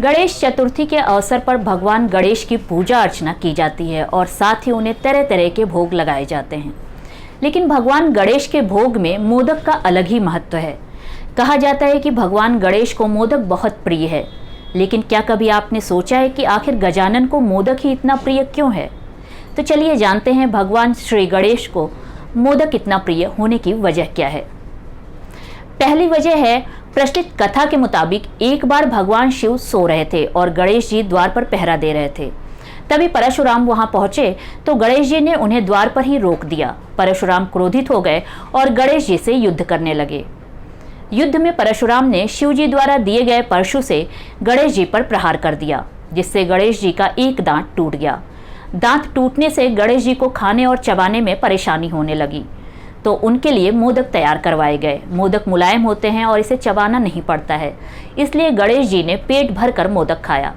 गणेश चतुर्थी के अवसर पर भगवान गणेश की पूजा अर्चना की जाती है और साथ ही उन्हें तरह तरह के भोग लगाए जाते हैं। लेकिन भगवान गणेश के भोग में मोदक का अलग ही महत्व है। कहा जाता है कि भगवान गणेश को मोदक बहुत प्रिय है। लेकिन क्या कभी आपने सोचा है कि आखिर गजानन को मोदक ही इतना प्रिय क्यों है? तो चलिए जानते हैं भगवान श्री गणेश को मोदक इतना प्रिय होने की वजह क्या है। पहली वजह है, प्रचलित कथा के मुताबिक एक बार भगवान शिव सो रहे थे और गणेश जी द्वार पर पहरा दे रहे थे। तभी परशुराम वहां पहुंचे तो गणेश जी ने उन्हें द्वार पर ही रोक दिया। परशुराम क्रोधित हो गए और गणेश जी से युद्ध करने लगे। युद्ध में परशुराम ने शिव जी द्वारा दिए गए परशु से गणेश जी पर प्रहार कर दिया, जिससे गणेश जी का एक दांत टूट गया। दांत टूटने से गणेश जी को खाने और चबाने में परेशानी होने लगी, तो उनके लिए मोदक तैयार करवाए गए। मोदक मुलायम होते हैं और इसे चबाना नहीं पड़ता है, इसलिए गणेश जी ने पेट भर कर मोदक खाया।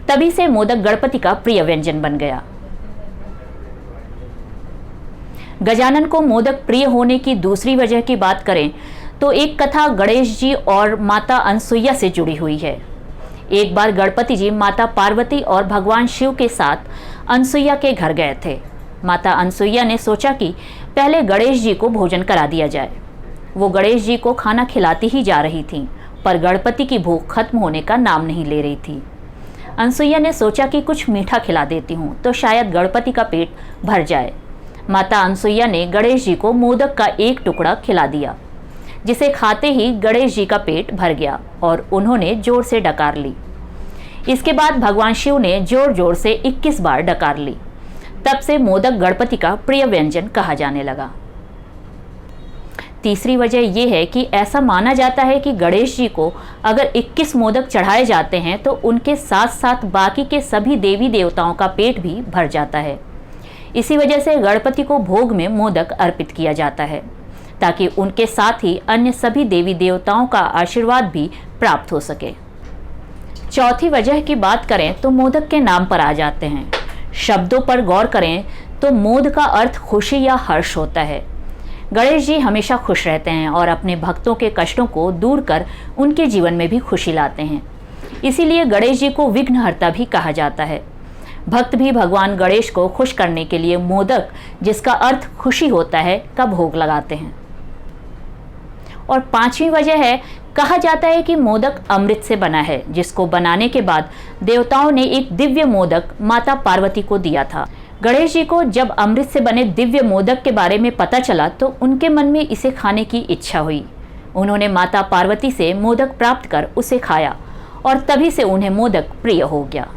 तभी से मोदक गणपति का प्रिय व्यंजन बन गया। गजानन को मोदक प्रिय होने की दूसरी वजह की बात करें तो एक कथा गणेश जी और माता अनसुईया से जुड़ी हुई है। एक बार गणपति जी माता पार्वती और भगवान शिव के साथ अनसुईया के घर गए थे। माता अनसुईया ने सोचा कि पहले गणेश जी को भोजन करा दिया जाए। वो गणेश जी को खाना खिलाती ही जा रही थीं, पर गणपति की भूख खत्म होने का नाम नहीं ले रही थी। अनसुईया ने सोचा कि कुछ मीठा खिला देती हूँ तो शायद गणपति का पेट भर जाए। माता अनसुईया ने गणेश जी को मोदक का एक टुकड़ा खिला दिया, जिसे खाते ही गणेश जी का पेट भर गया और उन्होंने जोर से डकार ली। इसके बाद भगवान शिव ने जोर जोर से 21 बार डकार ली। तब से मोदक गणपति का प्रिय व्यंजन कहा जाने लगा। तीसरी वजह यह है कि ऐसा माना जाता है कि गणेश जी को अगर 21 मोदक चढ़ाए जाते हैं तो उनके साथ साथ बाकी के सभी देवी देवताओं का पेट भी भर जाता है। इसी वजह से गणपति को भोग में मोदक अर्पित किया जाता है, ताकि उनके साथ ही अन्य सभी देवी देवताओं का आशीर्वाद भी प्राप्त हो सके। चौथी वजह की बात करें तो मोदक के नाम पर आ जाते हैं। शब्दों पर गौर करें तो मोद का अर्थ खुशी या हर्ष होता है। गणेश जी हमेशा खुश रहते हैं और अपने भक्तों के कष्टों को दूर कर उनके जीवन में भी खुशी लाते हैं। इसीलिए गणेश जी को विघ्नहर्ता भी कहा जाता है। भक्त भी भगवान गणेश को खुश करने के लिए मोदक, जिसका अर्थ खुशी होता है, का भोग लगाते हैं। और पांचवी वजह है, कहा जाता है कि मोदक अमृत से बना है, जिसको बनाने के बाद देवताओं ने एक दिव्य मोदक माता पार्वती को दिया था। गणेश जी को जब अमृत से बने दिव्य मोदक के बारे में पता चला तो उनके मन में इसे खाने की इच्छा हुई। उन्होंने माता पार्वती से मोदक प्राप्त कर उसे खाया और तभी से उन्हें मोदक प्रिय हो गया।